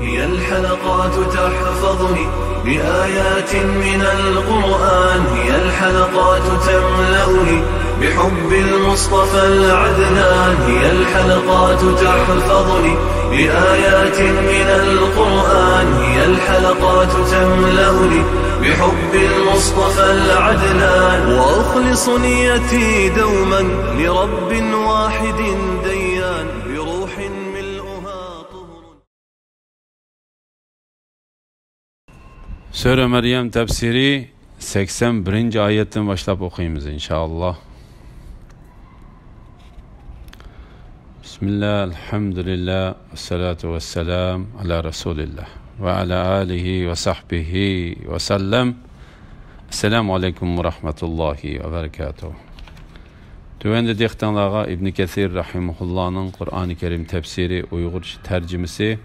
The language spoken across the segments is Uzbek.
هي الحلقات تحفظني بآيات من القرآن، هي الحلقات تملأني بحب المصطفى العدنان، هي الحلقات تحفظني بآيات من القرآن، هي الحلقات تملأني بحب المصطفى العدنان، وأخلص نيتي دوما لرب واحد ديان بروح ملؤها طهر. Sure Meryem tefsiri 81. ayetten başlayıp okuyayımız inşallah. Bismillah, elhamdülillah, salatu vesselam ala Resulillah ve ala alihi ve sahbihi ve sellem. Esselamu aleyküm ve rahmetullahi ve berekatuhu. Tüvende dehtanlığa İbn Kesir rahimullah'ın Kur'an-ı Kerim tefsiri Uygur tercümesi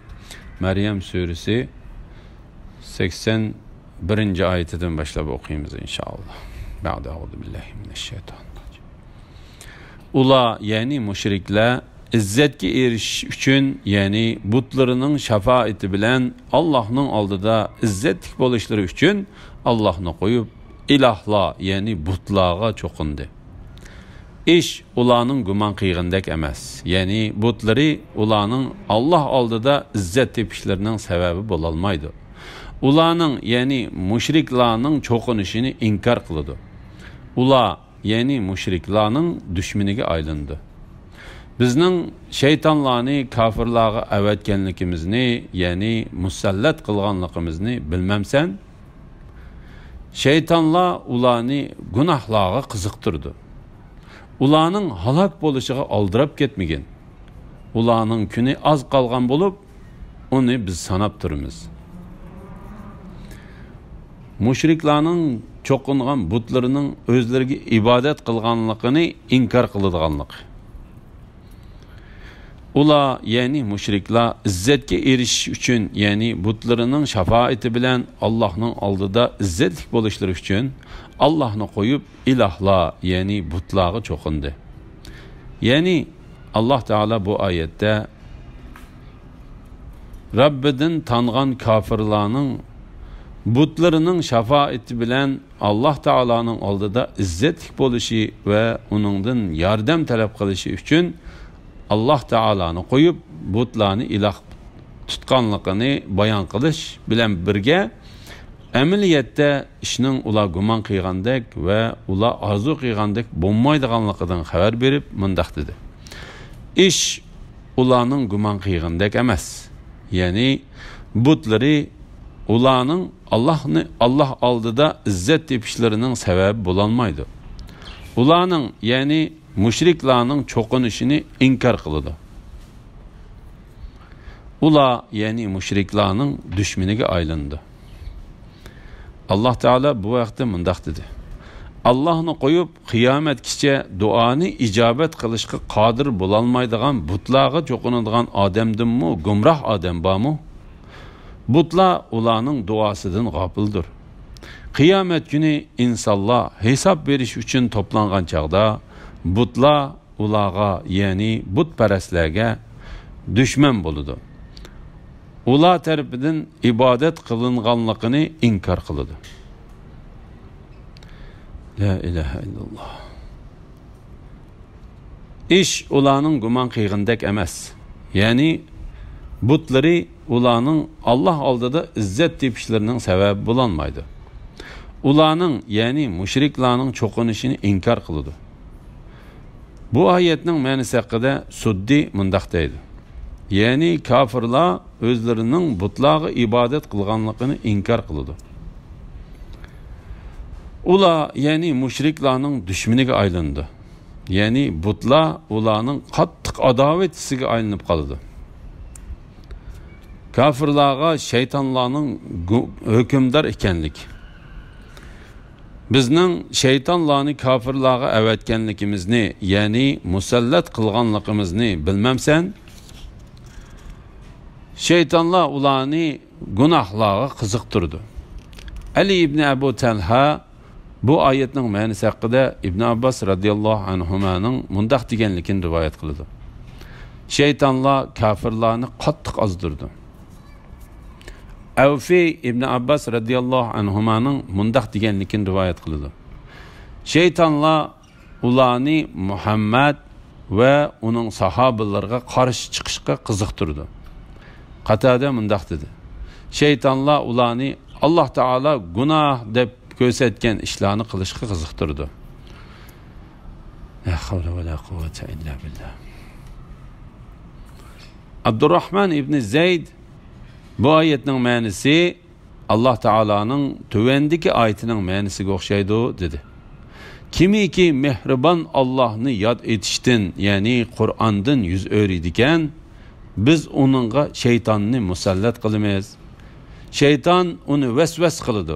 Meryem suresi 81. ayetinden başlayıp okuyayımız inşallah. Ba'de euzubillahimineşşeytanirracim. Ula yani müşrikler İzzetki eriş üçün yani butlarının şefaati bilen Allah'ın aldıda izzetlik bolışları üçün Allah'ını koyup ilahla yani butlağa çokundu. İş ulanın guman kıyğındek emas. Yani butları ulanın Allah aldıda izzet tepişlerinin sebebi bolalmaydı. Ulanın yani müşriklarının çokunuşunu inkar kılıdı. Ula yani müşriklarının düşmeniga aylındı. Bizning şeytanlarni kafirlarga avatganligimizni, yani musallat qilganligimizni bilmamsan? Şeytanlar ularni gunohlarga qiziqtirdi. Ularning halok bo'lishiga oldirib ketmagan. Ularning kuni az qolgan bo'lib, uni biz sanab turibmiz. Mushriklarning cho'qingan butlarining o'zlariga ibodat qilganligini inkor qiladiganlik. Ula yani müşrikler izzetke erişiş üçün yani butlarının şefaati bilen Allah'ın aldıda izzetlik bolışları üçün Allah'ını koyup ilahla yani butlağı çokundu. Yani Allah Teala bu ayette Rabbidin tanıgan kafirlarının butlarının şefaati bilen Allah Teala'nın aldıda izzetlik boluşu ve onundan yardım talep kılışı üçün Allah Teala'nı koyup butlarını ilah tutkanlıkını bayan kılış bilen birge emniyette işinin ula guman kıyğandek ve ula arzu kıyğandek bulmaydıganlıkıdan haber verip mındak dedi. İş ulanın guman kıyğandek emas. Yani butları ulanın Allah aldıda izzet tepişlerinin sebebi bulanmaydı. Ulanın yani müşriklarının çokunuşunu inkar kılıdı. Ula yani müşriklarının düşmeniga aylındı. Allah Teala bu vakti mındak dedi. Allah'ını koyup kıyametkiçe duanı icabet kılışkı kadir bulalmaydıgan butlağa çokunadigan ademdin mu, gumrah adem ba mu? Butla ulanın duasıdın gapıldır. Kıyamet günü insanlar hesap veriş üçün toplangan çağda butla ulağa yani butperestlerge düşman boludu. Ula tarafından ibadet kılınganlıkını inkar kılıdı. La ilahe illallah. İş ulanın guman kıyğındek emas. Yani butları ulanın Allah aldıda izzet tepişlerinin sebebi bulanmaydı. Ulanın yani müşriklarının çokunuşunu inkar kılıdı. Bu ayetning ma'nosi haqida Suddi mundaq deydi. Yani kafirlar özlerinin butlağı ibadet kılganlıkını inkar kılıdı. Ula yani müşriklarning düşmeniga aylındı. Yani butla ularning qattiq adavetisiga aylanıp qalıdı. Kafirlarga şeytanlarning hükümdar ekanlik. Bizning şeytanlarni kafirlarga avatganligimizni, yani musallat qilganligimizni bilmamsan? Şeytanlar ularni gunohlarga qiziqtirdi. Ali ibn Abu Talha bu ayetning ma'nosi haqida İbn Abbas radhiyallohu anhumaning mundaq deganligini rivoyat qildi. Şeytanlar kafirlarni qattiq azdirdi. Avfi ibn Abbas radiyallohu anhumaning mundaq deganligini rivoyat qiladi. Shaytonlar ularni Muhammad va uning sahobalariga qarshi chiqishga qiziqtirdi. Qatada mundaq dedi. Shaytonlar ularni Alloh taolo gunoh deb ko'rsatgan ishlarni qilishga qiziqtirdi. La havla va la quvvata illa billah. Abdurrahman ibn Zayd bu oyatning ma'nosi Alloh taolaning tuvandagi oyatining ma'nosiga o'xshaydi dedi. Kimiki mehribon Allohni yod etishdan, ya'ni Qur'ondan yuz o'riydigan, biz uningga shaytonni musallat qilamiz. Shayton uni vasvas qiladi.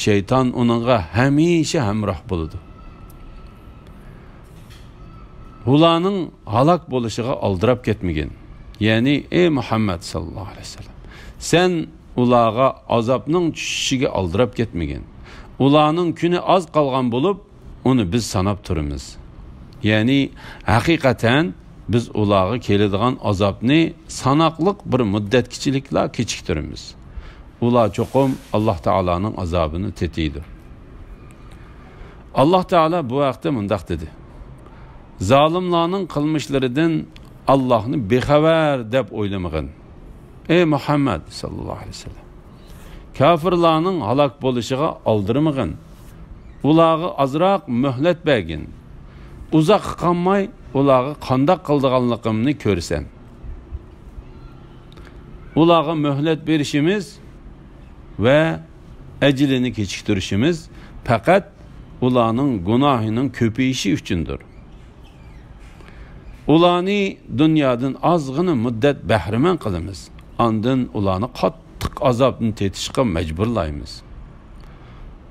Shayton uningga hamisha hamroh bo'ladi. Ularning halok bo'lishiga aldirab ketmagin. Ya'ni ey Muhammad sallallohu alayhi vasallam, sen ularga azobning tushishiga aldirab ketmagin. Ularning kuni oz qolgan bo'lib, uni biz sanab turamiz. Ya'ni haqiqatan biz ularga keladigan azobni sanoqliq bir muddatkichilikla kechiktiramiz. Ular cho'qim Alloh taolaning azobini tetiydi. Alloh taolo bu vaqtda mundaq dedi. Zalimlarning qilmishlaridan Allohni bexabar deb o'ylamagin. Ey Muhammad sallallohu alayhi vasallam, kafirlarning halok bo'lishiga oldirmagin. Ularga azroq muhlat bergin. Uzoq qolmay ularga qandoq qildiganligimni ko'rsan. Ularga muhlat berishimiz ve ecilini kechiktirishimiz faqat ularning gunohining ko'payishi uchundir. Ularni dunyodan ozg'ina muddat bahramand qilamiz. Ondan ularni qattiq azobni tetishga majburlaymiz.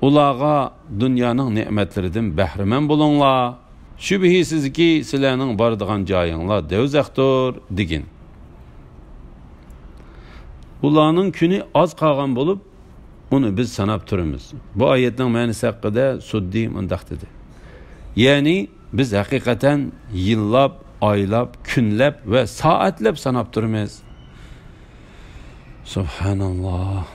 Ularga dunyoning ne'matlaridan bahramand bo'linglar. Shubhisizki sizlarning boradigan joyinglar do'zaxdir degin. Ularning kuni oz qolgan bo'lib, uni biz sanab turamiz. Bu oyatning ma'nosi haqida Suddi mundaq dedi. Ya'ni biz haqiqatan yillab, oylab, kunlab ve saatlab sanab turamiz. Subhanallah.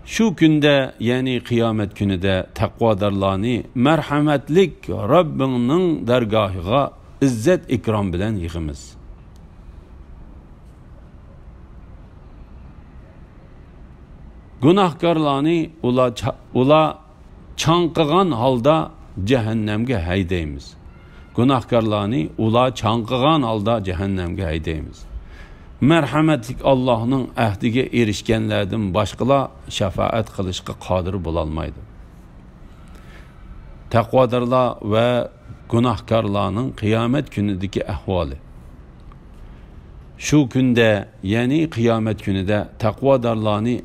Şu kunda, ya'ni qiyomat kunida taqvodorlarni marhamatlik Rabbingning dargohiga izzat ikrom bilan yig'imiz. Gunohkorlarni ular chanqigan holda cehennemge haydaymiz. Gunohkorlarni ular chanqigan holda cehennemge haydaymiz. Merhametlik Allah'ın ahdiga erishganlardan boshqalar shafaat qilishga qodir bo'lolmaydi. Taqvodorlar ve gunohkorlarning qiyomat kunidagi ahvoli. Şu kunda, ya'ni qiyomat kunida taqvodorlarni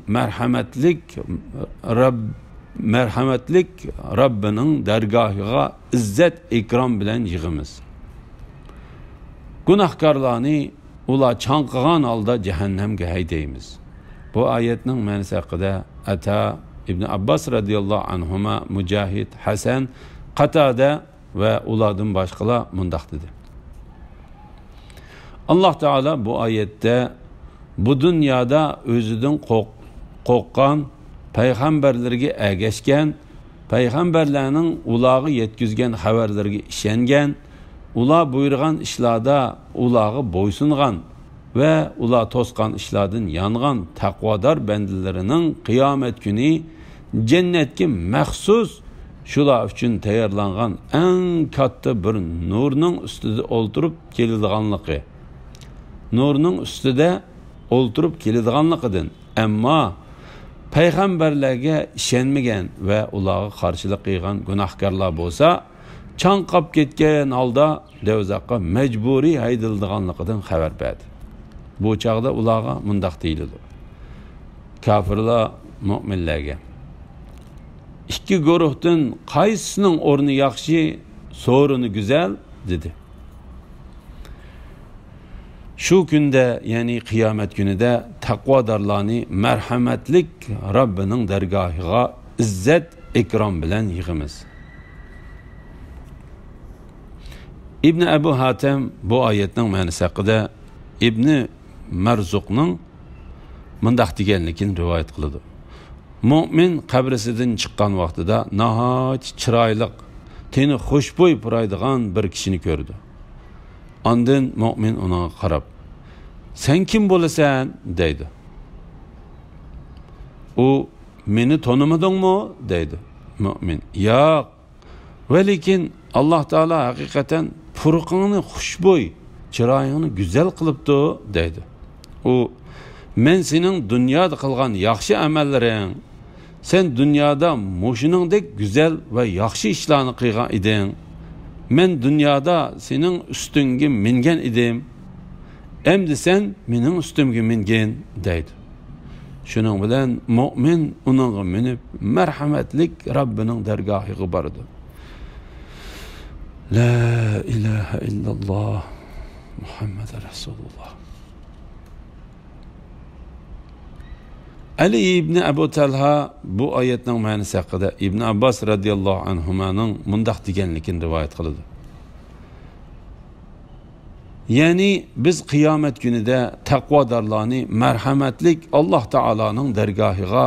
merhametlik Rabbining dargohiga izzat ikrom bilan yig'imiz. Gunohkorlarni ular chanqigan holda cehennemge haydaymiz. Bu ayetning ma'nosi haqida Ata ibn Abbas radiyallohu anhuma, Mujahid, Hasan, Qatada ve ulardan boshqalar mundaq dedi. Allah Teala bu ayette bu dünyada özüdün qoqqan peygamberlerge ergeşken, peygamberlerinin ulağı yetkizgen haberlerge işengen, ula buyurgan işlarda ulağı boysungan ve ula toskan işladın yangan takvadar bendilerinin kıyamet günü cennetki məxsus şular üçün tayarlangan en katta bir nurunun üstüde oturup gelildiğanlığı. Nurunun üstüde oturup gelildiğanlıqıdın. Ama peygamberlerge işenmegen ve ulağı karşılık kıygan günahkarlar bolsa, chanqab ketgan holda devzaqqa mecburi haydildiganligidan xabar berdi. Bu chaqda ularga mundaq deyildi. Kafirlar mu'minlarga ikki guruhdan qaysisining o'rni yaxshi, so'rini go'zal dedi. Şu kunda, ya'ni qiyomat kunida taqvodorlarni marhamatlik Rabbining dargohiga izzat ikrom bilan yig'imiz. İbn Ebu Hatem bu ayetning ma'nosi haqida Ibn Marzuqning mundaq deganligini rivoyat qiladi. Mu'min qabrisidan chiqqan vaqtida nihoyat chiroyli, teni xushbo'y puraydigan bir kishini ko'rdi. Ondan mu'min ona qarab, "Sen kim bo'lasan?" deydi. U, "Meni tonimadingmi?" deydi. Mu'min, "Yo'q. Va lekin Alloh taolo haqiqatan puruqingni xushbo'y, chiroyingni go'zal qilibdi" deydi. U, "Men sening dunyoda qilgan yaxshi amallaring, sen dunyoda mushiningdek go'zal va yaxshi ishlarni qilgan eding. Men dunyoda sening ustingga mingan edim. Endi sen mening ustimga mingin" deydi. Shuning bilan mu'min uningga minib marhamatlik Robbining dargohiga bordi. La ilaha illalloh Muhammad Rasululloh. Ali ibn Abu Talha bu oyatning ma'nosi haqida Ibn Abbas radhiyallohu anhumaning mundaq deganligini rivoyat qiladi. Ya'ni biz qiyomat kunida taqvodorlarni marhamatlik Alloh taoloning dargohiga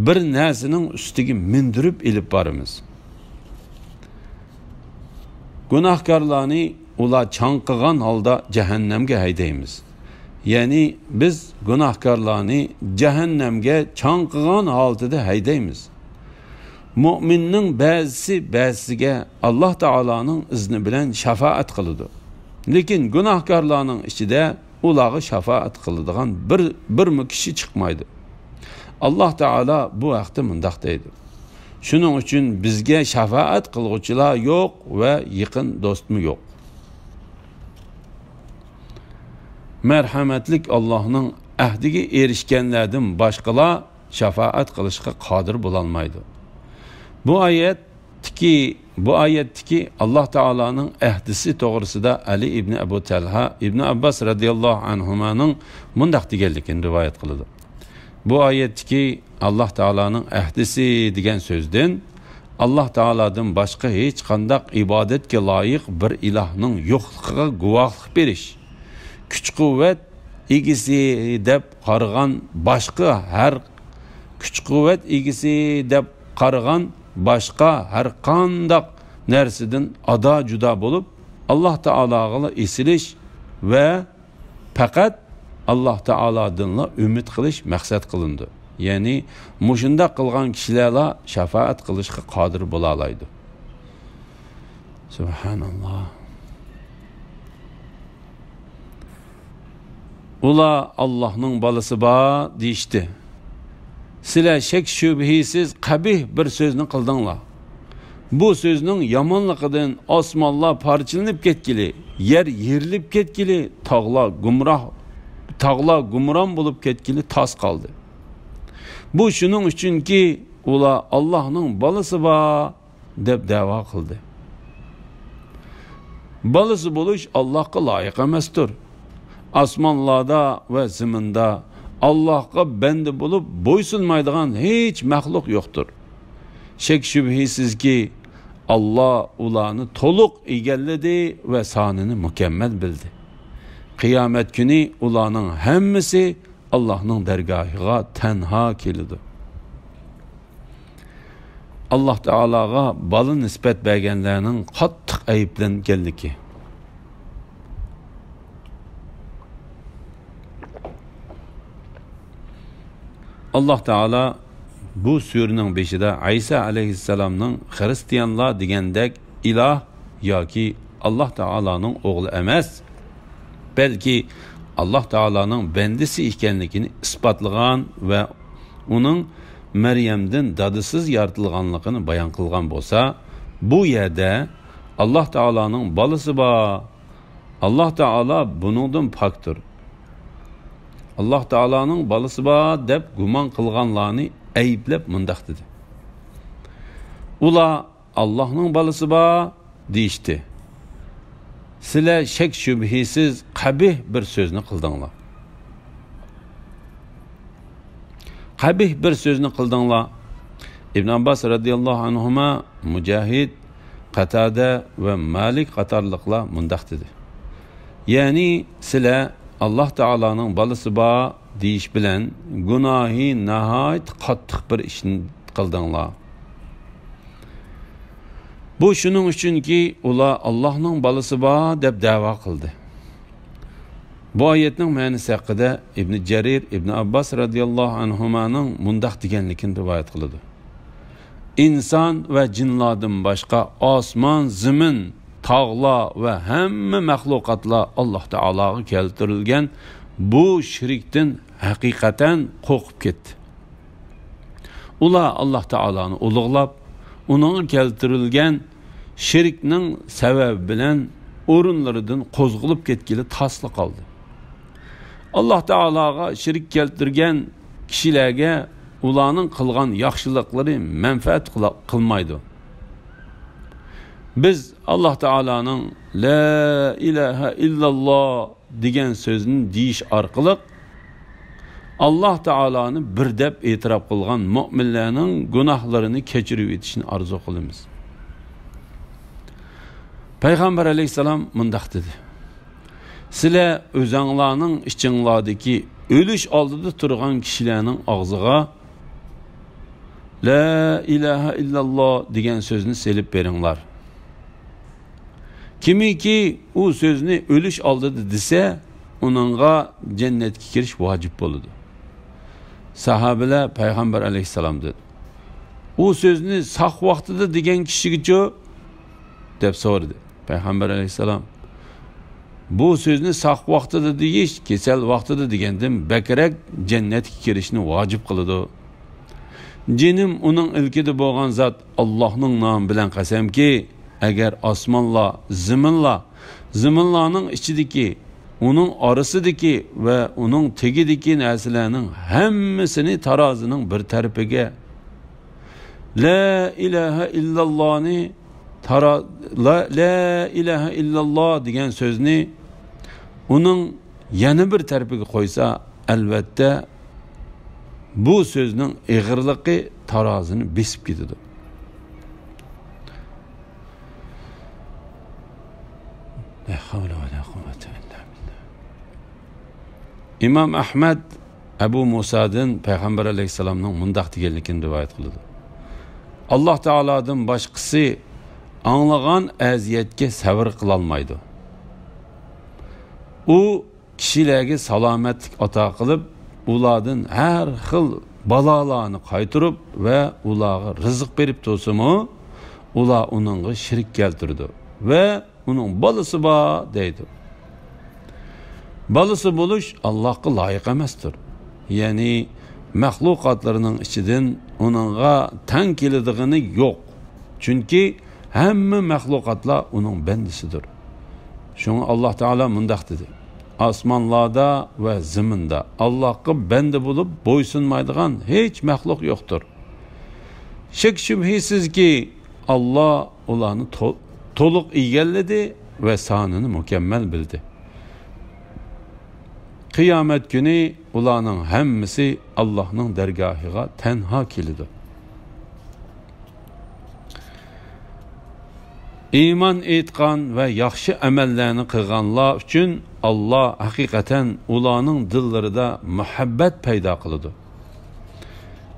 bir narsaning ustiga mindirib ilib boramiz. Gunohkorlarni ular chanqigan holda jahannamga haydaymiz. Ya'ni biz gunohkorlarni jahannamga chanqigan holatda haydaymiz. Mu'minning ba'zisiga Alloh taoloning izni bilan shafaat qiladi. Lekin gunohkorlarning ichida ularga shafaat qiladigan bir kishi chiqmaydi. Alloh taolo bu vaqtda mundaq deydi: "Shuning uchun bizga shafaat qilguvchilar yo'q va yaqin do'stmi yo'q." Merhametlik Allah'ın ahdiga erishganlardan boshqalar shafaat qilishga qodir bo'lolmaydi. Bu oyatdagi Alloh taoloning ahdisi to'g'risida Ali ibn Abu Talha ibn Abbas radhiyallohu anhumaning mundaq deganligini rivoyat qiladi. Bu oyatdagi Alloh taoloning ahdisi degan so'zdan Alloh taolodan boshqa hech qanday ibodatga loyiq bir ilohning yo'qligiga guvohlik berish, kuch-quvvat egisi deb qaragan boshqa har qanday narsadan ado juda bo'lib, Alloh taologa esilish va faqat Alloh taolodan umid qilish maqsad qilindi. Ya'ni mushunda qilgan kishilar shafaat qilishga qodir bo'la oladi. Subhanalloh. Ular Allohning bolasi bor deyishdi. Sizlar shak shubhisiz qabih bir so'zni qildinglar. Bu so'zning yomonligidan osmonlar parchalanib ketgili, yer yerilib ketgili, tog'lar gumron bo'lib ketgili tos qoldi. Bu shuning uchunki ular Allohning bolasi bor deb da'vo qildi. Bolasi bo'lish Allohga loyiq emasdir. Osmonlarda va zaminda Allohga banda bo'lib bo'ysunmaydigan hech maxluq yo'qdir. Shak shubhisizki Allah ularni to'liq egalladi va sonini mukammal bildi. Qiyomat kuni ularning hammasi Allohning dargohiga tanho keladi. Alloh taologa bola nisbat berganlarning qattiq ayblanganligi. Alloh taolo bu suraning beshida Aysa alayhissalomning xristianlar degandek iloh yoki Alloh taoloning o'g'li emas, balki Alloh taoloning bandasi ekanligini isbotlagan va uning Maryamdan dadisiz yaratilganligini bayon qilgan bo'lsa, bu yerda Alloh taoloning bolasi bor. Alloh taolo buningdan pokdir. Alloh taoloning bolasi bor deb gumon qilganlarni ayblab mundaq dedi. Ular Allohning bolasi bor deyishdi. Sizlar shak shubhisiz qabih bir so'zni qildinglar. Qabih bir so'zni qildinglar. Ibn Abbas radhiyallohu anhuma, Mujahid, Qatada va Malik qatorliqlar mundaq dedi. Ya'ni sizlar Allah Taala'nın balası ba deyiş bilen gunahi nahayet qattiq bir ishni qildinglar. Bu şunun uchunki ular Allohning balasi ba deb da'vo qildi. Bu oyatning ma'nosi haqida Ibn Jarir Ibn Abbas radhiyallohu anhumaning mundaq deganligini rivoyat qiladi. İnsan ve jinlardan başqa osmon, zimin, tog'lar va hamma mahluqotlar Alloh taologa keltirilgan bu shirkdan haqiqatan qo'rqib ketdi. Ular Alloh taoloni ulug'lab, uning keltirilgan shirkning sababi bilan o'rinlaridan qo'zg'ilib ketgili tasli qoldi. Alloh taologa shirk keltirgan kishilarga ularning qilgan yaxshiliklari manfaat qilmaydi. Biz Alloh taoloning la ilaha illalloh degan so'zni deyish orqali Alloh taoloni bir deb e'tirof qilgan mu'minlarning gunohlarini kechirib etishni orzu qilamiz. Payg'ambar alayhisalom mundaq dedi: sizlar o'zinglarning ichinglardagi o'lish oldida turgan kishilarning og'ziga la ilaha illalloh degan so'zni selib beringlar. Kimiki u so'zni o'lish oldida desa, uningga jannatga kirish vojib bo'ladi. Sahabalar Payg'ambar alayhisalom dedi: u so'zni saq vaqtida degan kishiga deb so'radi. Payg'ambar alayhisalom: bu so'zni saq vaqtida deyish kesal vaqtida degandan bakrak jannatga kirishni vojib qiladi. Jinim uning ilkida bo'lgan zot Allohning nomi bilan qasamki, agar osmonlar, ziminlarning ichidagi, uning orasidagi va uning tegidagi narsalarning hammasini tarozining bir tarafiga la ilaha illallohni la ilaha illalloh degan so'zni uning yana bir tarafiga qo'ysa, albatta bu so'zning ig'irligi tarozini besib ketadi. İmam Ahmad Abu Musa'dan Peygamber aleyhisselamның mundaq deganligini rivoyat qiladi. Alloh taolodan boshqasi anlagan aziyatga sabr qila olmaydi. U kishilarga salomatlik ato qilib, ulardan har xil balolarni qaytirib va ularga rizq berib tursa-mu, ular uningga shirk keltirdi va uning balasi bor deydi. Balası buluş Allah'a layık emasdir. Yani mahlukatlarının içinden onunla tan keladiğini yok. Çünkü hamma mahlukatlar onun bendisidir. Şunu Allah Teala mundaq dedi: osmonlarda ve ziminde Allah'a bende bulup boysunmaydigan hiç mahluk yoktur. Şek şübhisiz ki Allah ularni to'liq egalladi ve sanını mükemmel bildi. Kıyamet günü ularning hammasi Allohning dargohiga tenha keladi. İman etgan ve yaxshi amallarni qilganlar uchun Allah haqiqatan ularning dillarida muhabbat paydo qiladi.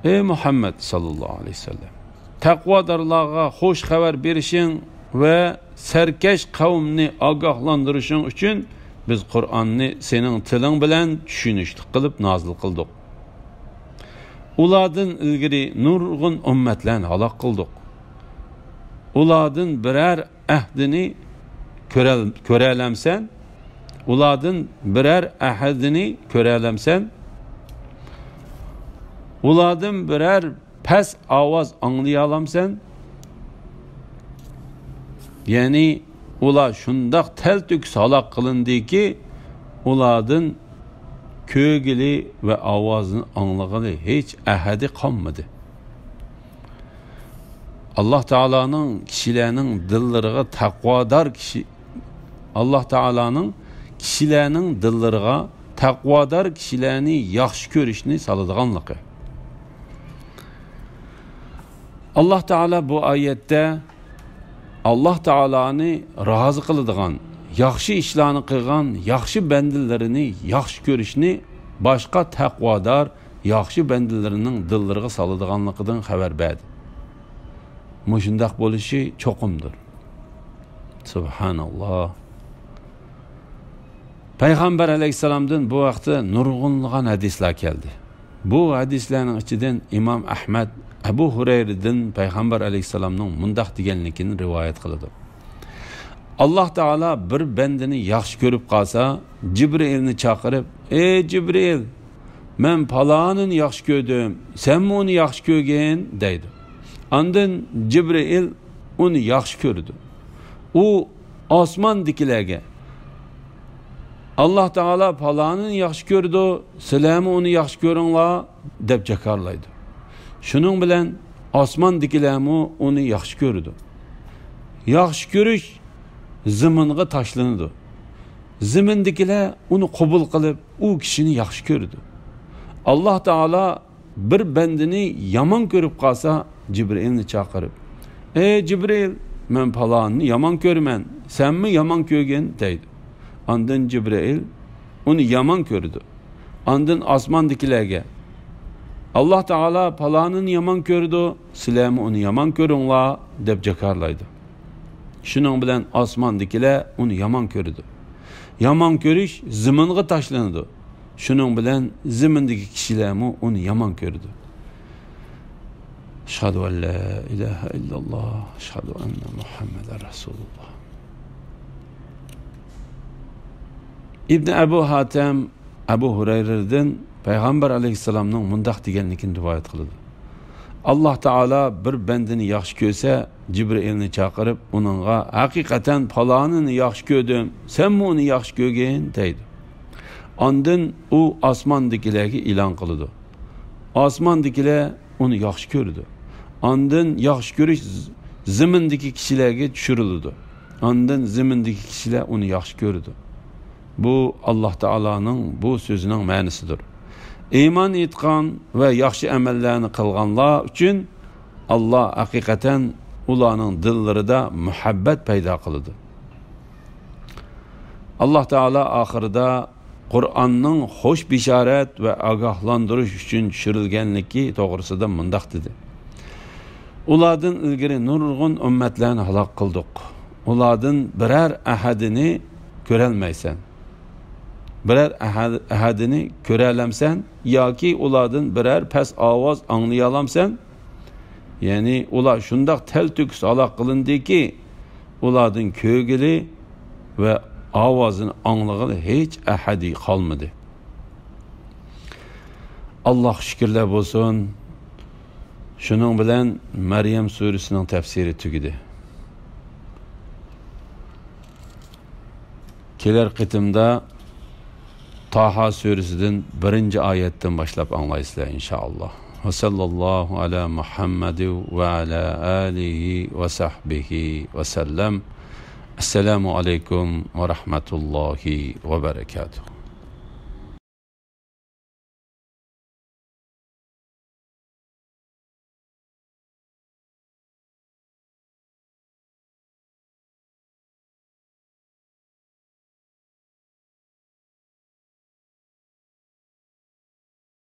Ey Muhammed sallallahu aleyhi ve sellem, taqvodorlarga xush xabar berishing ve serkeş kavmni ogohlantirishing uchun biz Kur'an'ni senin tiling bilan tushunishli qilib nozil qildik. Ulardan ilgari nurg'un ummatlarni halok qildik. Ulardan birer ahdini ko'ralamsan, ulardan birer pes ovoz anglayalamsan. Yani ular shundoq taltuk halok qilindi ki, ulardan ko'gili ve ovozini anglag'ili hech ahadi qolmadi. Allah Teala'nın kişilerinin dillariga taqvodor kishi, Allah Teala'nın kişilerinin dillariga taqvodor kishilarni yaxshi ko'rishni soladiganligi. Allah Teala bu ayette Allah Teala'nı razı kılıdığan, yaxshi ishlarni qilgan yaxshi bandilarini yaxshi ko'rishni boshqa taqvodor yaxshi bandalarining dillariga soladiganligidan xabar berdi. Mushundaq bo'lishi cho'qimdir. Subhanalloh. Payg'ambar alayhisalomdan bu vaqtda nurg'unlagan hadislar keldi. Bu hadislarning ichidan Imom Ahmad Abu Hurayradan Payg'ambar alayhisalomning mundaq deganligini rivoyat qiladi. Allah Taala bir bandini yaxshi ko'rib qolsa, Jibrilni chaqirib, "Ey Jibril, men palonini yaxshi ko'rdim, sen uni yaxshi ko'rgin" deydi. Ondan Jibril uni yaxshi ko'rdi. U osmondagilarga Allah Taala palonini yaxshi ko'rdi, sizlar uni yaxshi ko'ringlar deb jakarlaydi. Shuning bilan osmondagilar uni yaxshi ko'rdi. Yaxshi ko'rish ziminga tashlanadi. Zimindagilar uni qabul qilib, u kishini yaxshi ko'rdi. Allah Taala bir bandini yomon ko'rib qolsa, Jibrilni chaqirib, "Ey Jibril, men palonni yomon ko'rman, senmi yomon ko'rgin" deydi. Ondan Jibril uni yomon ko'rdi. Ondan osmondagilarga Allah Taala palonni yomon ko'rdi, sizlar uni yomon ko'ringlar deb jakarlaydi. Shuning bilan osmondagilar uni yomon ko'rdi. Yomon ko'rish ziminga tashlanadi. Shuning bilan zimindagi kishilar uni yomon ko'rdi. Ashhadu an la ilaha illalloh, ashhadu anna Muhammadar rasululloh. İbn Abu Hatem Abu Hurayradan Payg'ambar alayhisalomning mundaq deganligini rivoyat qiladi. Allah Taala bir bandini yaxshi ko'rsa, Jibrilni chaqirib, uningga haqiqatan palonini yaxshi ko'rdim, sen uni yaxshi ko'rgin deydi. Ondan u osmondagilarga e'lon qiladi. Osmondagilar uni yaxshi ko'rdi. Ondan yaxshi ko'rish zimindagi kishilarga tushirildi. Ondan zimindagi kishilar uni yaxshi ko'rdi. Bu Allah Taalaning bu so'zining ma'nosidir. İman etgan ve yaxshi amallarni qilganlar uchun Allah haqiqatan ularning dillarida muhabbat paydo qiladi. Allah Taala oxirida Qur'onning xo'sh bishorat va ogohlantirish uchun tushirilganligi to'g'risida mundaq dedi. Ulardan ilgari nurg'un ummatlarni halok qildik. Ulardan birer ahadini ko'rolmaysan. Birer ahadini ko'ralamsan yoki ulardan birer pes ovoz anglayalamsan? Yani ular shundaq teltüks aloq qilindiki, ulardan ko'gili ve ovozini anglag'ili hech ahadi qolmadi. Allah şükürler bo'lsin. Shuning bilan Maryam surasining tafsiri tugidi. Kelar qitimda Taha surasidan 1-oyatdan boshlab anglaysizlar inshaalloh. Va sallallohu ala Muhammad va ala alihi va sahbihi va sallam. Assalomu alaykum va rahmatullohi va barakatuh.